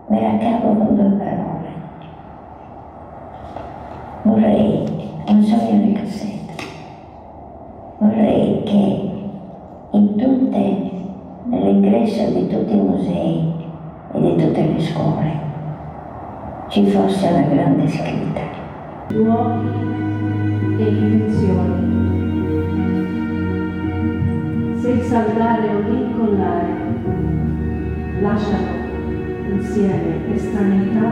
me la cavo con 2 parole. Vorrei un sogno di cassetto. Vorrei che nell'ingresso di tutti i musei e di tutte le scuole ci fosse una grande scritta. Luoghi e intenzioni, senza saldare o incollare, lasciano insieme estraneità